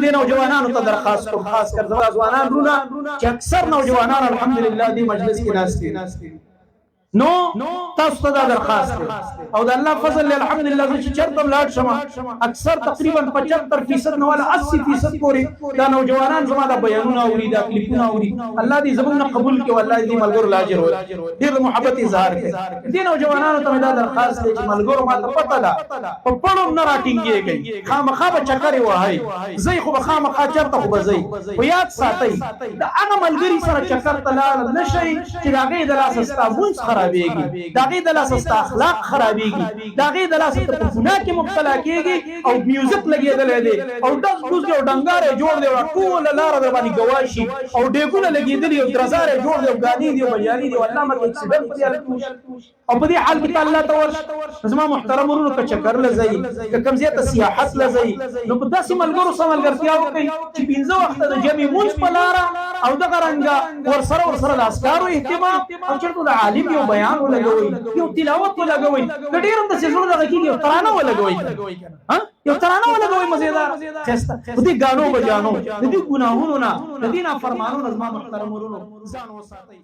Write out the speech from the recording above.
دې نوجوانانو ته درخواست کوم، خاص کر زما ځوانان رونه چې اکثر نوجوانان الحمدلله دې مجلس کې ناست دي، نو تاسو ته دا درخواست دی او د الله فضل الحمدلله چې چرته لاړ شم اکثر تقریبا 75% نه ولا 80% پورې دا نوجوانان زما د بیانونه اوري، دا کلیپونه اوري. الله دې زموږ قبول کړي، والله دې ملګرو لاجر وي، ډېر محبت اظهار کړي. دې نوجوانانو ته دا درخواست دی چې ملګرو ما ته پته ده په پړو نه راټینګېږئ، خامخا به چکرې وهئ، ځئ خو به خامخا چرته خو به ځئ، خو یاد ساتئ د هغه ملګري سره چکر ته لاړ نه شئ چې د هغې د لاسه ستا مونځ خرابېږي، د هغې د لاسه ستا اخلاق خرابېږي، د هغې د لاسه ته په ګناه کې مبتلا کېږي او میوزیک لګېدلی دی او ډز ډوز دی او ډنګار یې جوړ دی او ټوله لاره در باندې ګواه شي او ډېګونه لګېدلي او درزار یې جوړ دی او ګانې دي او بجانې دي او الله مته اکسیډنټ په دې حالت کې وشي او په دې حال کې ته الله ته ورشه. زما محترم ورونو که چکر له ځئ، که کوم ځای ته سیاحت له ځئ، نو په داسې ملګرو سره ملګرتیا وکړئ چې 15 وخته د جمعې مونځ په لاره او دغه رنګه ورسره د عسکارو اهتمام او چېرته د عالم یو بیان ولګوئ، یو تلاوت ولګوئ، که ډېر هم داسې زړه دغه کېږي یو ترانه ولګوئ، یو ترانه ولګوئ مزېدار ښایسته، په دې ګانو بجانو د دې ګناهونو نه د دې نافرمانو نه زما محترم ورونو ځان وساتئ.